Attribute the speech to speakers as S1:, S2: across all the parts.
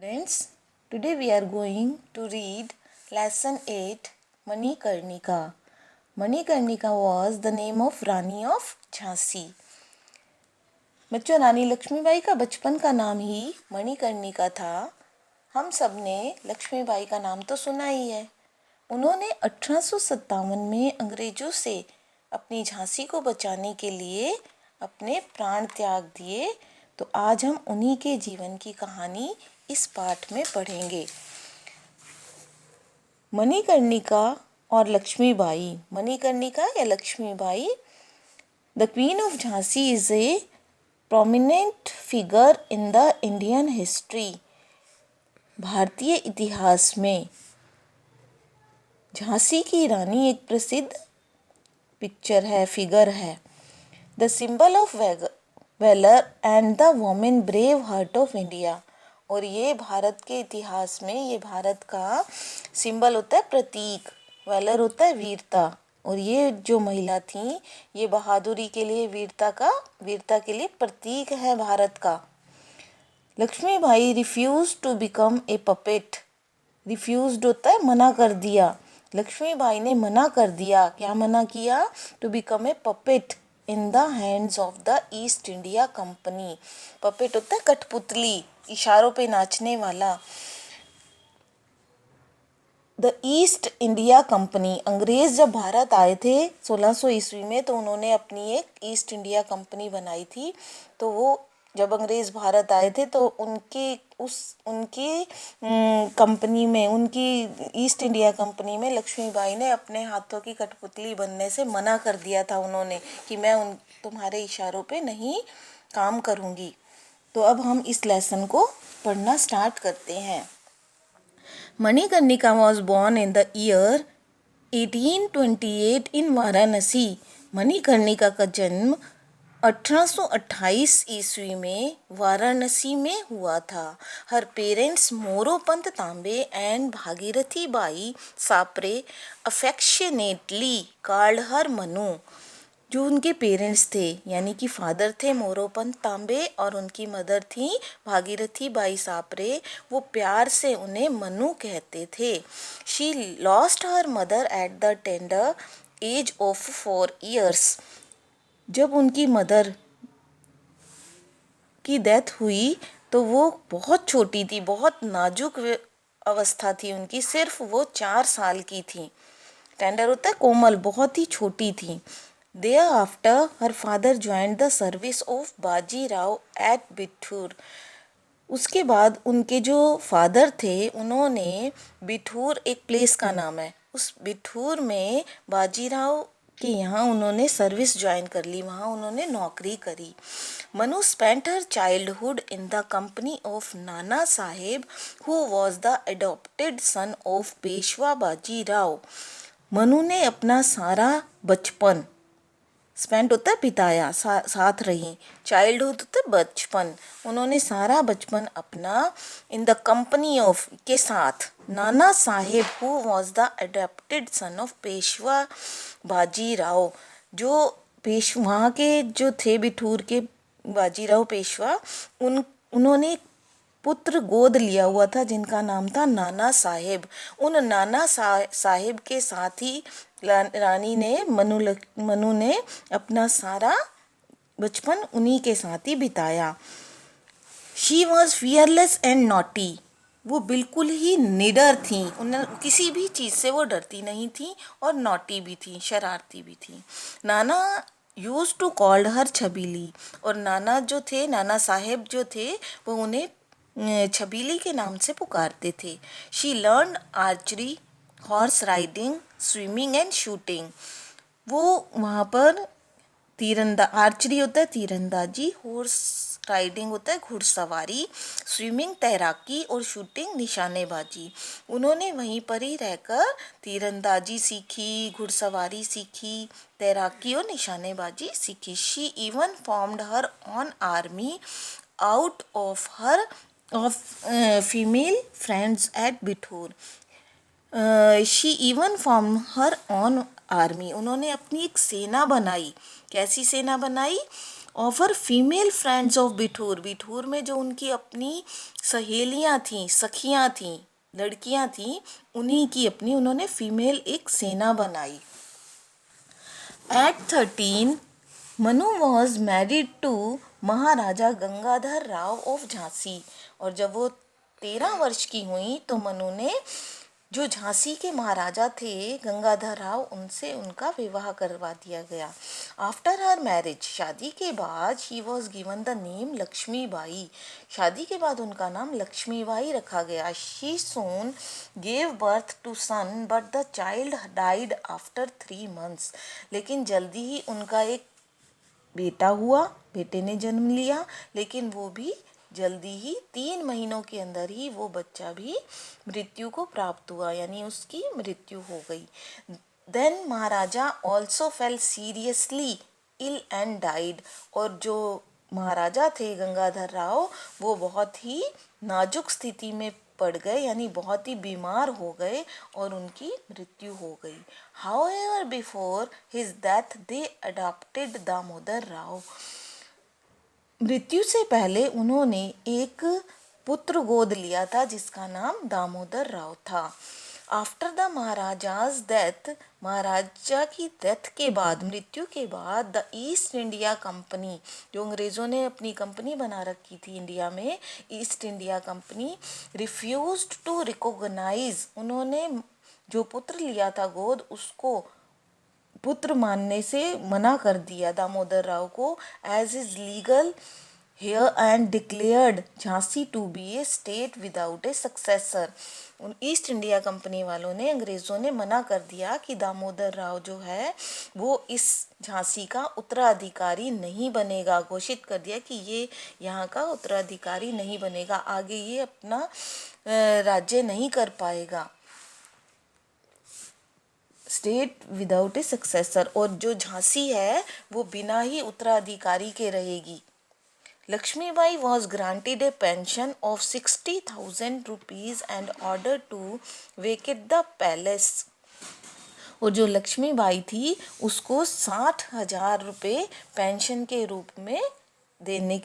S1: Students, today we are going to read lesson 8 Manikarnika. Manikarnika was the name of Rani of Jhansi. बच्चों, रानी लक्ष्मीबाई का बचपन का नाम ही मणिकर्णिका था। हम सब ने लक्ष्मीबाई का नाम तो सुना ही है। उन्होंने 1857 में अंग्रेजों से अपनी झांसी को बचाने के लिए अपने प्राण त्याग दिए। तो आज हम उन्हीं के जीवन की कहानी इस पाठ में पढ़ेंगे। मणिकर्णिका और लक्ष्मीबाई। मणिकर्णिका या Lakshmibai, the queen of Jhansi is a prominent figure in the Indian history. भारतीय इतिहास में झांसी की रानी एक प्रसिद्ध पिक्चर है, फिगर है। The symbol of velar and the women brave heart of India. और ये भारत के इतिहास में ये भारत का सिंबल होता है, प्रतीक। वेलर होता है वीरता, और ये जो महिला थी ये बहादुरी के लिए, वीरता के लिए प्रतीक है भारत का। Lakshmibai refuse to become a puppet. Refused होता है मना कर दिया। लक्ष्मीबाई ने मना कर दिया। क्या मना किया? To become a puppet in the hands of the East India Company. Puppet होता है कठपुतली, इशारों पे नाचने वाला। द ईस्ट इंडिया कंपनी, अंग्रेज जब भारत आए थे 1600 ईस्वी में, तो उन्होंने अपनी एक ईस्ट इंडिया कंपनी बनाई थी। तो वो जब अंग्रेज भारत आए थे तो उनकी कंपनी में, उनकी ईस्ट इंडिया कंपनी में लक्ष्मीबाई ने अपने हाथों की कठपुतली बनने से मना कर दिया था उन्होंने, कि मैं तुम्हारे इशारों पे नहीं काम करूँगी। तो अब हम इस लेसन को पढ़ना स्टार्ट करते हैं। Manikarnika was born in the year 1828 in Varanasi. Manikarnika का जन्म 1828 ईस्वी में वाराणसी में हुआ था। हर parents Moropant Tambe and Bhagirathi Bai Sapre affectionately called her Manu. जो उनके पेरेंट्स थे, यानी कि फादर थे मोरोपंत तांबे और उनकी मदर थी भागीरथी बाई सापरे, वो प्यार से उन्हें मनु कहते थे। She lost her mother at the tender as of 4 years। जब उनकी मदर की डेथ हुई तो वो बहुत छोटी थी, बहुत नाजुक अवस्था थी उनकी, सिर्फ वो 4 साल की थी। टेंडर होता है कोमल, बहुत ही छोटी थी। Thereafter, her father joined the service of Bajirao at Bithoor. उसके बाद उनके जो फादर थे उन्होंने बिठूर, एक प्लेस का नाम है, उस बिठूर में बाजीराव के यहाँ उन्होंने सर्विस ज्वाइन कर ली, वहाँ उन्होंने नौकरी करी। Manu spent her childhood in the company of Nana Saheb who was the adopted son of Peshwa Bajirao. Manu ने अपना सारा बचपन, स्पेंट होता है बिताया, साथ रही, चाइल्डहुड होता है बचपन, उन्होंने सारा बचपन अपना इन द कंपनी ऑफ, के साथ, नाना साहेब who was the adopted son of Peshwa Bajirao. जो वहाँ के जो थे बिठूर के बाजीराव पेशवा, उन्होंने पुत्र गोद लिया हुआ था जिनका नाम था नाना साहेब। उन नाना साहेब के साथ ही रानी ने, मनु ने अपना सारा बचपन उन्हीं के साथ ही बिताया। She was fearless and naughty. वो बिल्कुल ही निडर थी, उन्हें किसी भी चीज़ से वो डरती नहीं थी, और नॉटी भी थी, शरारती भी थी। नाना यूज टू कॉल्ड हर छबीली। और नाना जो थे, नाना साहेब जो थे, वो उन्हें छबीली के नाम से पुकारते थे। She learn archery, horse riding, swimming and shooting. वो वहाँ पर आर्चरी होता है तीरंदाजी, हॉर्स राइडिंग होता है घुड़सवारी, स्विमिंग तैराकी, और शूटिंग निशानेबाजी। उन्होंने वहीं पर ही रहकर तीरंदाजी सीखी, घुड़सवारी सीखी, तैराकी और निशानेबाजी सीखी। She even formed her own army out of female friends at Bithoor. She even form her own army. उन्होंने अपनी एक सेना बनाई। कैसी सेना बनाई? Of her female friends of Bithoor, Bithoor में जो उनकी अपनी सहेलियां थीं, सखियां थीं, लड़कियां थीं, उन्हीं की अपनी उन्होंने फीमेल एक सेना बनाई। At 13, Manu was married to Maharaja Gangadhar Rao of Jhansi. और जब वो 13 वर्ष की हुई तो मनु ने जो झांसी के महाराजा थे गंगाधर राव, उनसे उनका विवाह करवा दिया गया। आफ्टर हर मैरिज, शादी के बाद, she was given the name Lakshmibai, शादी के बाद उनका नाम लक्ष्मीबाई रखा गया। She soon gave birth to son but the child died after 3 months, लेकिन जल्दी ही उनका एक बेटा हुआ, बेटे ने जन्म लिया, लेकिन वो भी जल्दी ही 3 महीनों के अंदर ही वो बच्चा भी मृत्यु को प्राप्त हुआ, यानी उसकी मृत्यु हो गई। Then maharaja also fell seriously ill and died, और जो महाराजा थे गंगाधर राव, वो बहुत ही नाजुक स्थिति में पड़ गए, यानी बहुत ही बीमार हो गए और उनकी मृत्यु हो गई। हाउएवर बिफोर हिज डेथ दे अडॉप्टेड दामोदर राव, मृत्यु से पहले उन्होंने एक पुत्र गोद लिया था जिसका नाम दामोदर राव था। आफ्टर द महाराजाज डेथ, महाराजा की डेथ के बाद, मृत्यु के बाद, द ईस्ट इंडिया कंपनी, जो अंग्रेज़ों ने अपनी कंपनी बना रखी थी इंडिया में, East India Company, refused to recognise, उन्होंने जो पुत्र लिया था गोद उसको पुत्र मानने से मना कर दिया दामोदर राव को, as his legal heir and declared Jhansi to be a state without a successor. East India Company वालों ने, अंग्रेज़ों ने मना कर दिया कि दामोदर राव जो है वो इस झांसी का उत्तराधिकारी नहीं बनेगा, घोषित कर दिया कि ये यहाँ का उत्तराधिकारी नहीं बनेगा, आगे ये अपना राज्य नहीं कर पाएगा, स्टेट विदाउट ए सक्सेसर, और जो झांसी है वो बिना ही उत्तराधिकारी के रहेगी। Lakshmibai was granted a pension of 60,000 rupees and ordered to vacate the palace, और जो लक्ष्मीबाई थी उसको 60,000 रुपये पेंशन के रूप में देने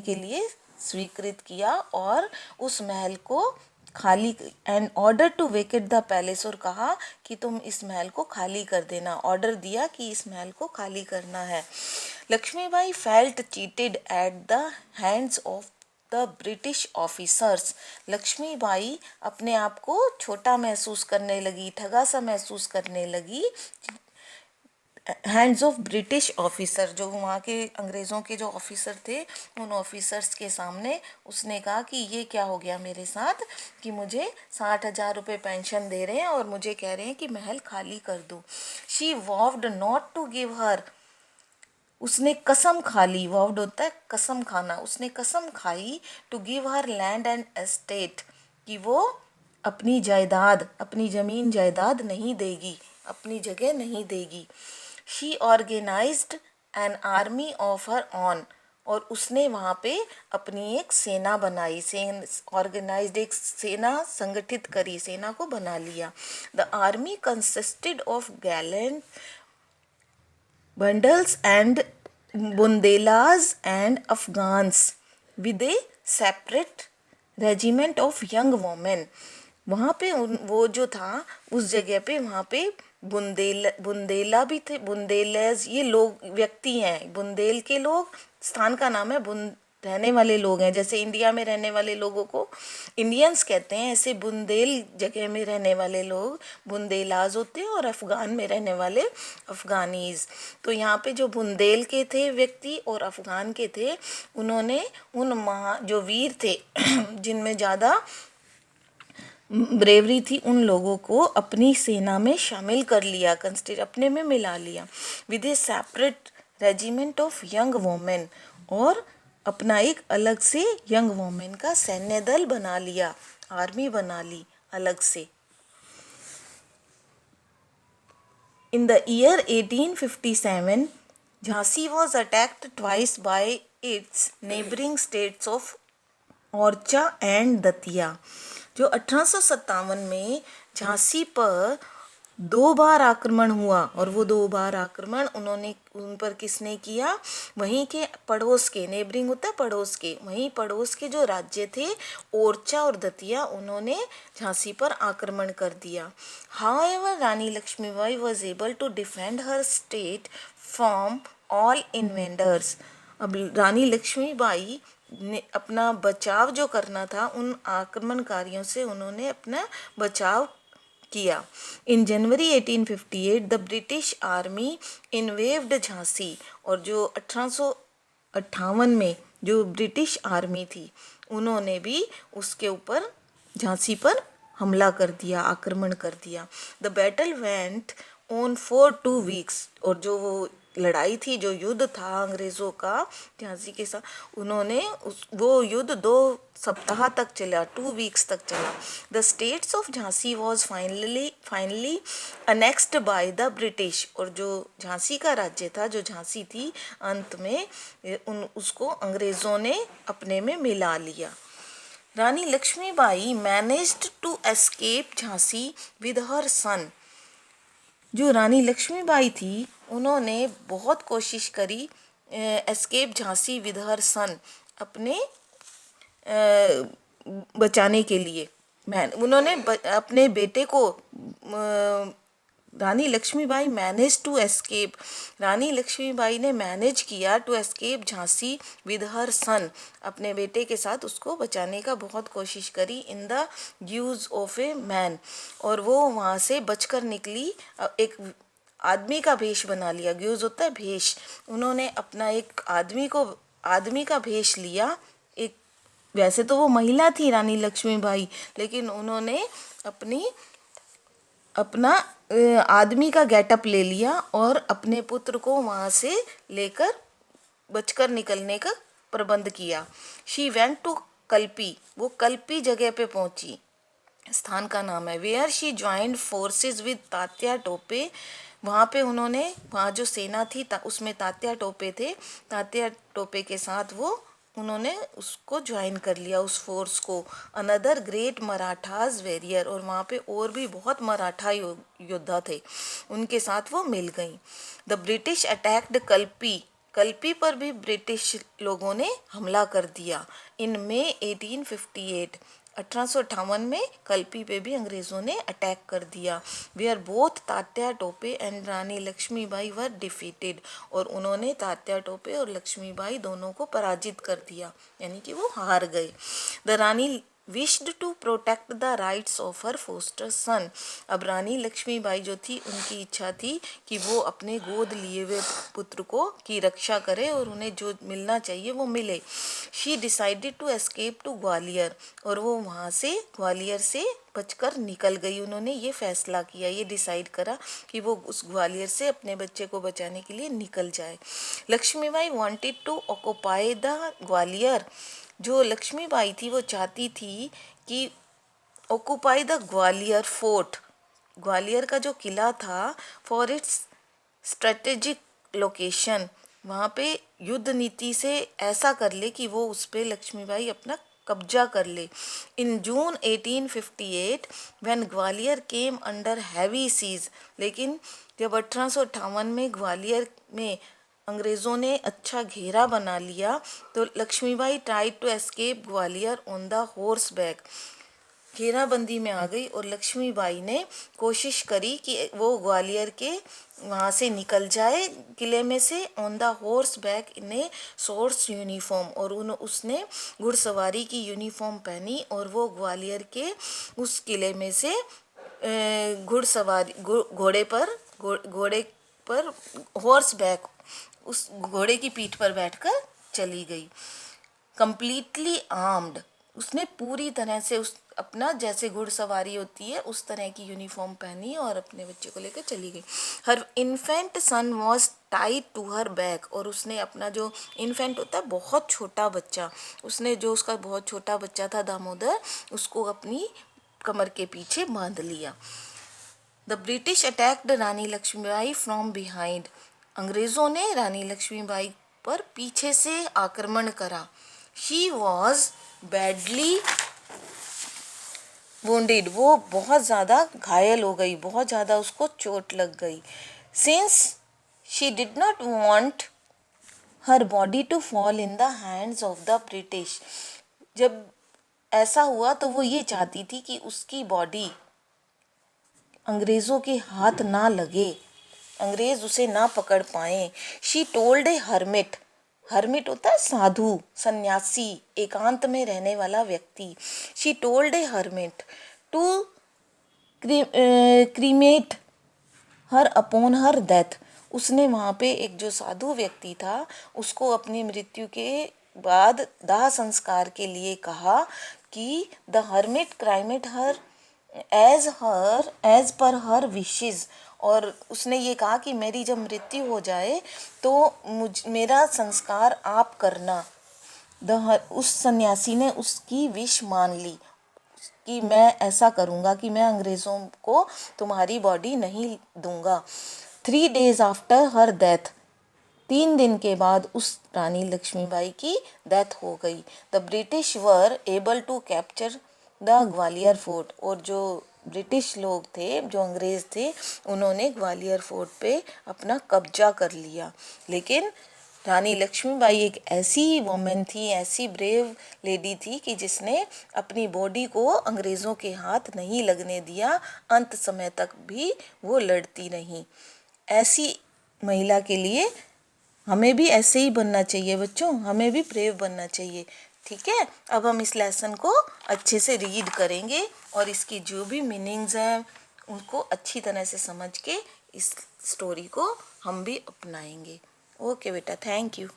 S1: के लिए स्वीकृत किया और उस महल को खाली, and order to vacate the palace, और कहा कि तुम इस महल को खाली कर देना, ऑर्डर दिया कि इस महल को खाली करना है। Lakshmibai felt cheated at the hands of the British officers, Lakshmibai अपने आप को छोटा महसूस करने लगी, ठगा सा महसूस करने लगी हैंड्स ऑफ ब्रिटिश ऑफिसर, जो वहाँ के अंग्रेज़ों के जो ऑफिसर थे उन ऑफिसर्स के सामने उसने कहा कि ये क्या हो गया मेरे साथ कि मुझे 60,000 रुपये पेंशन दे रहे हैं और मुझे कह रहे हैं कि महल खाली कर दूँ। She vowed not to give her, उसने कसम खा ली, वॉव्ड होता है कसम खाना, उसने कसम खाई to give her land and estate, कि वो अपनी जायदाद, अपनी ज़मीन जायदाद नहीं देगी, अपनी जगह नहीं देगी। She organised an army of her own, और उसने वहाँ पे अपनी एक सेना बनाई, ऑर्गेनाइज्ड एक सेना संगठित करी, सेना को बना लिया। The army consisted of gallant bundles and Bundelas and Afghans with a separate regiment of young women, वहाँ पे वो जो था उस जगह पे वहाँ पे बुंदेला भी थे, बुंदेलेज ये लोग व्यक्ति हैं, बुंदेल के लोग, स्थान का नाम है, रहने वाले लोग हैं, जैसे इंडिया में रहने वाले लोगों को इंडियंस कहते हैं, ऐसे बुंदेल जगह में रहने वाले लोग बुंदेलाज होते हैं और अफ़गान में रहने वाले अफ़गानीज़। तो यहाँ पे जो बुंदेल के थे व्यक्ति और अफ़गान के थे, उन्होंने उन जो वीर थे जिनमें ज़्यादा ब्रेवरी थी, उन लोगों को अपनी सेना में शामिल कर लिया, अपने में मिला लिया, with a separate regiment of young women, और अपना एक अलग से यंग वोमेन का सैन्य दल बना लिया, आर्मी बना ली अलग से। In the year 1857 Jhansi was attacked twice bye it's neighbouring states of Orchha and Datia, जो 1857 में झांसी पर 2 बार आक्रमण हुआ और वो 2 बार आक्रमण उन्होंने उन पर किसने किया, वहीं के पड़ोस के, नेबरिंग होता है पड़ोस के, वहीं पड़ोस के जो राज्य थे ओरछा और दतिया, उन्होंने झांसी पर आक्रमण कर दिया। However Rani Lakshmibai was able to defend her state from all invaders. अब रानी लक्ष्मीबाई ने अपना बचाव जो करना था उन आक्रमणकारियों से, उन्होंने अपना बचाव किया। इन जनवरी 1858 द ब्रिटिश आर्मी इन्वेव्ड झांसी, और जो 1858 में जो ब्रिटिश आर्मी थी उन्होंने भी उसके ऊपर, झांसी पर हमला कर दिया, आक्रमण कर दिया। The battle went on for 2 weeks, और जो वो लड़ाई थी, जो युद्ध था अंग्रेज़ों का झांसी के साथ, उन्होंने वो युद्ध 2 सप्ताह तक चला, 2 वीक्स तक चला। The states of Jhansi was finally annexed by the British, और जो झांसी का राज्य था, जो झांसी थी, अंत में उसको अंग्रेज़ों ने अपने में मिला लिया। Rani Lakshmibai managed to escape Jhansi with her son. जो रानी लक्ष्मीबाई थी उन्होंने बहुत कोशिश करी escape Jhansi with her son, अपने बचाने के लिए। उन्होंने अपने बेटे को, Rani Lakshmibai manage to escape, Rani Lakshmibai ने मैनेज किया to escape Jhansi with her son, अपने बेटे के साथ उसको बचाने का बहुत कोशिश करी, in the use of a man, और वो वहाँ से बचकर निकली, एक आदमी का भेष बना लिया, ग्यूज होता है भेष, उन्होंने अपना एक आदमी का भेष लिया। एक, वैसे तो वो महिला थी रानी लक्ष्मीबाई, लेकिन उन्होंने अपना आदमी का गेटअप ले लिया और अपने पुत्र को वहाँ से लेकर बचकर निकलने का प्रबंध किया। शी वेंट टू कल्पी, वो कल्पी जगह पे पहुंची, स्थान का नाम है, where she joined forces with Tatya Tope. वहाँ पे उन्होंने, वहाँ जो सेना थी उसमें तात्या टोपे थे, तात्या टोपे के साथ वो उन्होंने उसको ज्वाइन कर लिया, उस फोर्स को। अनदर ग्रेट मराठाज वेरियर, और वहाँ पे और भी बहुत मराठा योद्धा थे, उनके साथ वो मिल गई। The British attacked Kalpi, Kalpi पर भी ब्रिटिश लोगों ने हमला कर दिया। इन मई 1858, 1858 में कल्पी पे भी अंग्रेज़ों ने अटैक कर दिया। Where both Tatya Tope and Rani Lakshmibai were defeated, और उन्होंने तात्या टोपे और लक्ष्मीबाई दोनों को पराजित कर दिया, यानी कि वो हार गए। The Rani wished to protect the rights of her foster son. अब रानी लक्ष्मीबाई जो थी, उनकी इच्छा थी कि वो अपने गोद लिए हुए पुत्र को की रक्षा करे और उन्हें जो मिलना चाहिए वो मिले। She decided to escape to Gwalior, और वो वहाँ से ग्वालियर से बचकर निकल गई। उन्होंने ये फैसला किया, ये डिसाइड करा कि वो उस ग्वालियर से अपने बच्चे को बचाने के लिए निकल जाए। Lakshmibai wanted to occupy the Gwalior, जो लक्ष्मीबाई थी वो चाहती थी कि occupy the Gwalior fort, Gwalior का जो किला था, फॉर इट्स स्ट्रेटेजिक लोकेशन, वहाँ पे युद्ध नीति से ऐसा कर ले कि वो उस पर लक्ष्मीबाई अपना कब्जा कर ले। In June 1858 when Gwalior came under heavy siege, लेकिन जब 1858 में ग्वालियर में अंग्रेज़ों ने अच्छा घेरा बना लिया, तो Lakshmibai tried to escape Gwalior on the horseback, घेराबंदी में आ गई और लक्ष्मीबाई ने कोशिश करी कि वो ग्वालियर के वहाँ से निकल जाए किले में से, on the horse back in a source uniform, और उसने घुड़सवारी की यूनिफॉर्म पहनी और वो ग्वालियर के उस किले में से घुड़सवारी घोड़े पर हॉर्स बैक, उस घोड़े की पीठ पर बैठकर चली गई। कंप्लीटली आर्म्ड, उसने पूरी तरह से उस अपना जैसे घुड़सवारी होती है उस तरह की यूनिफॉर्म पहनी और अपने बच्चे को लेकर चली गई। Her infant son was tied to her back, और उसने अपना जो इन्फेंट होता है बहुत छोटा बच्चा, उसने जो उसका बहुत छोटा बच्चा था दामोदर, उसको अपनी कमर के पीछे बांध लिया। The British attacked Rani Lakshmibai from behind, अंग्रेज़ों ने रानी लक्ष्मीबाई पर पीछे से आक्रमण करा। शी वॉज बैडली wounded, वो बहुत ज़्यादा घायल हो गई, बहुत ज़्यादा उसको चोट लग गई. Since she did not want her body to fall in the hands of the British, जब ऐसा हुआ तो वो ये चाहती थी कि उसकी बॉडी अंग्रेज़ों के हाथ ना लगे, अंग्रेज़ उसे ना पकड़ पाए. She told a hermit, hermit होता है साधु, सन्यासी, एकांत में रहने वाला व्यक्ति. She told a hermit to cremate her upon her death. उसने वहाँ पे एक जो साधु व्यक्ति था उसको अपनी मृत्यु के बाद दाह संस्कार के लिए कहा कि the hermit cremate her as per her wishes. और उसने ये कहा कि मेरी जब मृत्यु हो जाए तो मेरा संस्कार आप करना. उस सन्यासी ने उसकी विश मान ली कि मैं ऐसा करूँगा कि मैं अंग्रेज़ों को तुम्हारी बॉडी नहीं दूंगा. 3 days आफ्टर हर डेथ, 3 दिन के बाद उस रानी लक्ष्मीबाई की डेथ हो गई. The British were able to capture the Gwalior fort. और जो ब्रिटिश लोग थे, जो अंग्रेज़ थे, उन्होंने ग्वालियर फोर्ट पे अपना कब्जा कर लिया. लेकिन रानी लक्ष्मीबाई एक ऐसी वोमेन थी, ऐसी ब्रेव लेडी थी कि जिसने अपनी बॉडी को अंग्रेज़ों के हाथ नहीं लगने दिया. अंत समय तक भी वो लड़ती रही. ऐसी महिला के लिए हमें भी ऐसे ही बनना चाहिए बच्चों, हमें भी ब्रेव बनना चाहिए. ठीक है, अब हम इस लेसन को अच्छे से रीड करेंगे और इसकी जो भी मीनिंग्स हैं उनको अच्छी तरह से समझ के इस स्टोरी को हम भी अपनाएंगे. ओके बेटा, थैंक यू.